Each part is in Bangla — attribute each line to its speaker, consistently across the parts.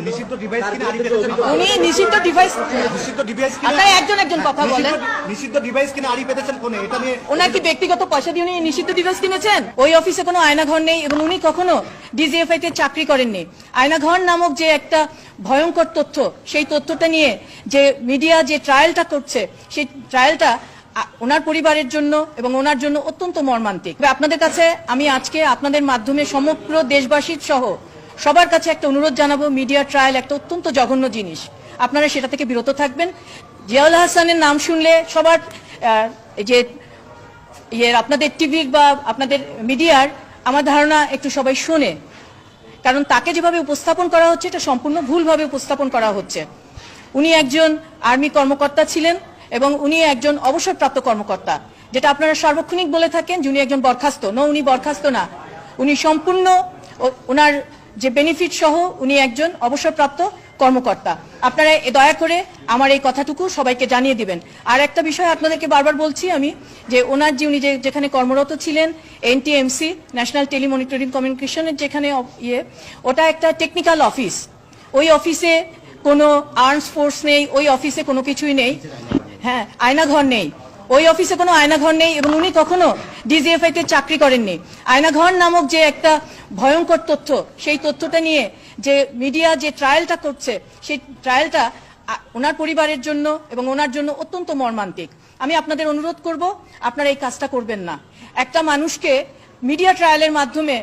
Speaker 1: নিষিদ্ধ ডিভাইস কিনে আড়ি পেতেছেন
Speaker 2: উনি নিষিদ্ধ ডিভাইস
Speaker 1: কিনে
Speaker 2: আপনারা একজন একজন কথা বলেন।
Speaker 1: নিষিদ্ধ ডিভাইস কিনে আড়ি পেতেছেন কোনে? এটা নিয়ে
Speaker 2: ওনার কি ব্যক্তিগত পয়সা দিয়ে উনি নিষিদ্ধ ডিভাইস কিনেছেন? ওই অফিসে কোনো আয়নাঘর নেই এবং উনি কখনো ডিজিএফআই তে চাকরি করেননি। আয়নাঘর নামক যে একটা ভয়ঙ্কর তথ্য, সেই তথ্যটা নিয়ে যে মিডিয়া যে ট্রায়ালটা করছে, সেই ট্রায়ালটা ওনার পরিবারের জন্য এবং ওনার জন্য অত্যন্ত মর্মান্তিক। আপনাদের কাছে আমি আজকে আপনাদের মাধ্যমে সমগ্র দেশবাসীর সহ সবার কাছে একটা অনুরোধ জানাবো, মিডিয়া ট্রায়াল একটা অত্যন্ত জঘন্য জিনিস, আপনারা সেটা থেকে বিরত থাকবেন। জিয়াউল হাসানের নাম শুনলে সবার যে আপনাদের টিভির বা আপনাদের মিডিয়ার আমার ধারণা একটু সবাই শোনে, কারণ তাকে যেভাবে উপস্থাপন করা হচ্ছে এটা সম্পূর্ণ ভুলভাবে উপস্থাপন করা হচ্ছে। উনি একজন আর্মি কর্মকর্তা ছিলেন এবং উনি একজন অবসরপ্রাপ্ত কর্মকর্তা, যেটা আপনারা সার্বক্ষণিক বলে থাকেন যে উনি একজন বরখাস্ত। উনি বরখাস্ত না, উনি সম্পূর্ণ ওনার যে বেনিফিট সহ উনি একজন অবসরপ্রাপ্ত কর্মকর্তা। আপনারা দয়া করে আমার এই কথাটুকু সবাইকে জানিয়ে দিবেন। আর একটা বিষয় আপনাদেরকে বারবার বলছি আমি, যে ওনার যে উনি যেখানে কর্মরত ছিলেন, এনটিএমসি ন্যাশনাল টেলিমনিটরিং কমিউনিকেশনের যেখানে ওটা একটা টেকনিক্যাল অফিস। ওই অফিসে কোনো আর্মস ফোর্স নেই, ওই অফিসে কোনো কিছুই নেই। হ্যাঁ, আয়নাঘর নেই, ওই অফিসে কোনো আয়নাঘর নেই এবং উনি কখনো ডিজিএফআই তে চাকরি করেননি। আয়নাঘর নামক যে একটা ভয়ঙ্কর তথ্য, সেই তথ্যটা নিয়ে যে মিডিয়া যে ট্রায়ালটা করছে, সেই ট্রায়ালটা ওনার পরিবারের জন্য এবং ওনার জন্য অত্যন্ত মর্মান্তিক। আমি আপনাদের অনুরোধ করব, আপনারা এই কাজটা করবেন না। একটা মানুষকে মিডিয়া ট্রায়ালের মাধ্যমে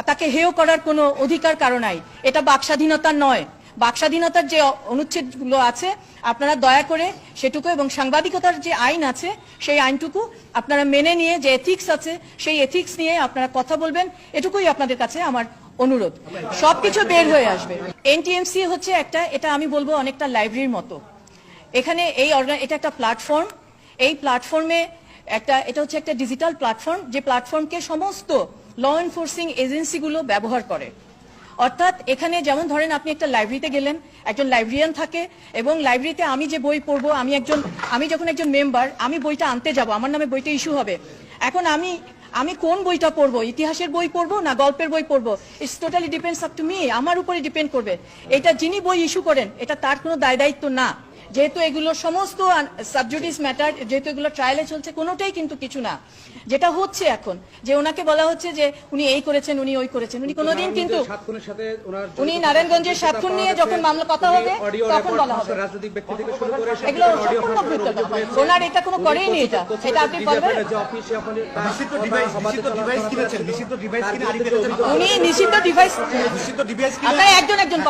Speaker 2: তাকে হেয় করার কোনো অধিকার কারো নাই। এটা বাকস্বাধীনতা নয়। বাকস্বাধীনতার যে অনুচ্ছেদগুলো আছে আপনারা দয়া করে সেটুকু, এবং সাংবাদিকতার যে আইন আছে সেই আইনটুকু আপনারা মেনে নিয়ে, যে এথিক্স আছে সেই এথিক্স নিয়ে আপনারা কথা বলবেন, এটুকুই আপনাদের কাছে আমার অনুরোধ। সবকিছু বের হয়ে আসবে। এনটিএমসি হচ্ছে একটা, এটা আমি বলবো অনেকটা লাইব্রেরির মতো। এখানে এটা একটা প্ল্যাটফর্ম। এই প্ল্যাটফর্মে এটা হচ্ছে একটা ডিজিটাল প্ল্যাটফর্ম, যে প্ল্যাটফর্মকে সমস্ত ল এনফোর্সিং এজেন্সিগুলো ব্যবহার করে। অর্থাৎ এখানে যেমন ধরেন আপনি একটা লাইব্রেরিতে গেলেন, একজন লাইব্রেরিয়ান থাকে এবং লাইব্রেরিতে আমি যে বই পড়বো, আমি যখন একজন মেম্বার, আমি বইটা আনতে যাব, আমার নামে বইটা ইস্যু হবে। এখন আমি কোন বইটা পড়বো, ইতিহাসের বই পড়বো না গল্পের বই পড়বো, it's totally depends up to me, আমার উপরে ডিপেন্ড করবে। এটা যিনি বই ইস্যু করেন এটা তার কোনো দায় দায়িত্ব না, যেহেতু এগুলো সমস্ত সাবজুডিস ম্যাটার, যেহেতু এগুলো ট্রায়ালে চলছে, কোনোটাই কিন্তু কিছু না। যেটা হচ্ছে এখন যে ওনাকে বলা হচ্ছে যে উনি এই করেছেন, উনি ওই করেছেন, উনি কোনোদিন কিন্তু উনি নারায়ণগঞ্জের সাতক্ষণ নিয়ে যখন মামলা কথা হবে তখন বলা হবে এগুলো সম্পূর্ণ ভুল। ওনার এটা কোনো করেইনি, এটা আপনি বলবেন।
Speaker 1: নিষিদ্ধ ডিভাইস কিনে আড়ি পেতেছেন
Speaker 2: উনি নিষিদ্ধ ডিভাইস
Speaker 1: নিষিদ্ধ ডিভাইস
Speaker 2: আপনারা একজন একজন